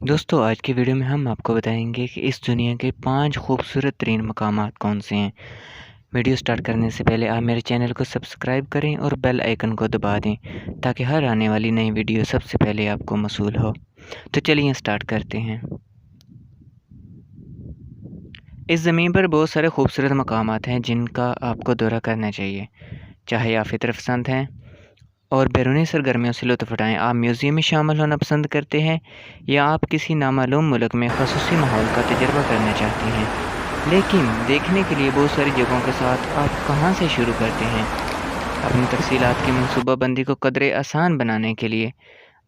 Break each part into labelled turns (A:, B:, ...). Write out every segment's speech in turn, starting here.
A: दोस्तों आज की वीडियो में हम आपको बताएंगे कि इस दुनिया के 5 खूबसूरत तरीन मकामात कौन से हैं। वीडियो स्टार्ट करने से पहले आप मेरे चैनल को सब्सक्राइब करें और बेल आइकन को दबा दें ताकि हर आने वाली नई वीडियो सबसे पहले आपको मौसूल हो। तो चलिए स्टार्ट करते हैं। इस ज़मीन पर बहुत सारे खूबसूरत मकामात हैं जिनका आपको दौरा करना चाहिए, चाहे आप फितर पसंद हैं और बैरूनी सरगर्मियों से लुत्फ़ उठाएँ। आप म्यूज़ियम में शामिल होना पसंद करते हैं या आप किसी नामालूम मुल्क में ख़ुसूसी माहौल का तजुर्बा करना चाहते हैं, लेकिन देखने के लिए बहुत सारी जगहों के साथ आप कहाँ से शुरू करते हैं। अपनी तफ़सीलात की मनसूबाबंदी को कदरे आसान बनाने के लिए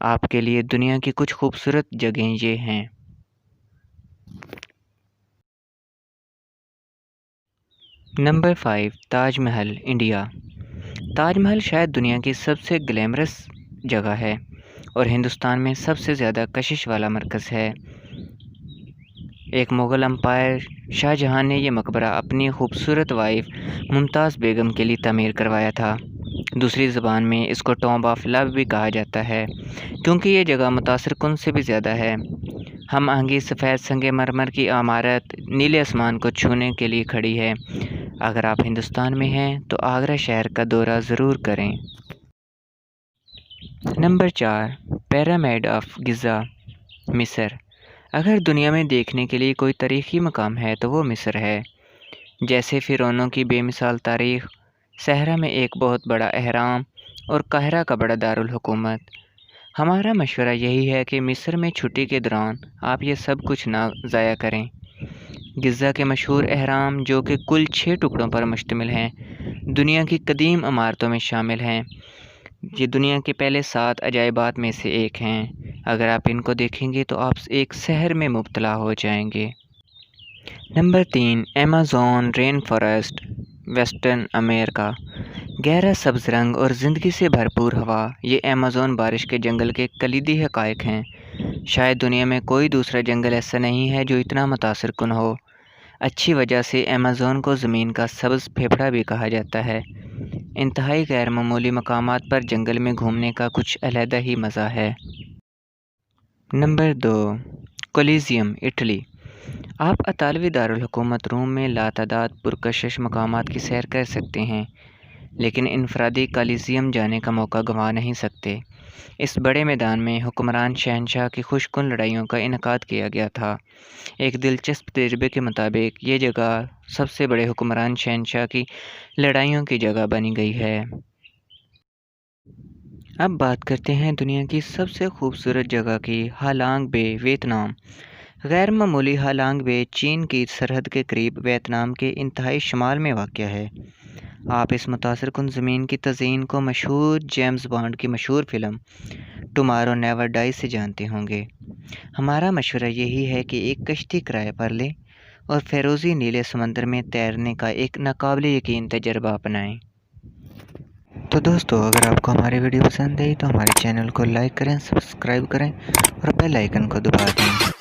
A: आपके लिए दुनिया की कुछ खूबसूरत जगहें ये हैं। Number 5, Taj Mahal, India. ताज महल शायद दुनिया की सबसे ग्लैमरस जगह है और हिंदुस्तान में सबसे ज़्यादा कशिश वाला मरकज़ है। एक मुग़ल अम्पायर शाहजहां ने यह मकबरा अपनी खूबसूरत वाइफ मुमताज़ बेगम के लिए तमीर करवाया था। दूसरी ज़बान में इसको टॉम्ब ऑफ लव भी कहा जाता है क्योंकि ये जगह मुतासिर कुन से भी ज़्यादा है। हम आहंगी सफ़ेद संगे मरमर की इमारत नीले आसमान को छूने के लिए खड़ी है। अगर आप हिंदुस्तान में हैं तो आगरा शहर का दौरा ज़रूर करें। नंबर 4, पिरामिड ऑफ गिज़ा, मिस्र। अगर दुनिया में देखने के लिए कोई तारीख़ी मकाम है तो वो मिस्र है। जैसे फ़िरौनों की बेमिसाल तारीख़, सहरा में एक बहुत बड़ा अहराम और काहिरा का बड़ा दारुल हुकूमत। हमारा मशवरा यही है कि मिस्र में छुट्टी के दौरान आप ये सब कुछ ना ज़ाया करें। गिज़ा के मशहूर अहराम जो कि कुल 6 टुकड़ों पर मुश्तमिल हैं, दुनिया की कदीम इमारतों में शामिल हैं। ये दुनिया के पहले 7 अजायबात में से एक हैं। अगर आप इनको देखेंगे तो आप एक सहर में मुब्तला हो जाएंगे। Number 3, Amazon rain forest, western America. गहरा सब्ज़ रंग और ज़िंदगी से भरपूर हवा, ये अमेज़न बारिश के जंगल के कलीदी हक़ाइक़ हैं। शायद दुनिया में कोई दूसरा जंगल ऐसा नहीं है जो इतना मुतासिर कुन हो। अच्छी वजह से अमेज़न को ज़मीन का सब्ज़ फेफड़ा भी कहा जाता है। इंतहाई गैर मामूली मकामात पर जंगल में घूमने का कुछ अलहदा ही मज़ा है। Number 2, Coliseum, Italy. आप इतालवी दारुल हुकूमत रोम में लातादाद पुरकशिश मकामात की सैर कर सकते हैं, लेकिन इनफरादी कोलिज़ियम जाने का मौका गंवा नहीं सकते। इस बड़े मैदान में हुक्मरान शहनशाह की खुशकुन लड़ाइयों का इनेकाद किया गया था। एक दिलचस्प तजुर्बे के मुताबिक ये जगह सबसे बड़े हुक्मरान शहनशाह की लड़ाइयों की जगह बनी गई है। अब बात करते हैं दुनिया की सबसे खूबसूरत जगह की, हालांग बे, वियतनाम। गैर मामूली हालांग बे चीन की सरहद के करीब वियतनाम के इंतहाई शुमाल में वाक़या है। आप इस मुतासिर कुन ज़मीन की तज़ीन को मशहूर जेम्स बॉन्ड की मशहूर फ़िल्म टुमारो नेवर डाइज से जानते होंगे। हमारा मशवरा यही है कि एक कश्ती किराए पर लें और फ़िरोज़ी नीले समंदर में तैरने का एक नाकाबिले यकीन तजर्बा अपनाएं। तो दोस्तों अगर आपको हमारी वीडियो पसंद आई तो हमारे चैनल को लाइक करें, सब्सक्राइब करें और बेल आइकन को दबा दें।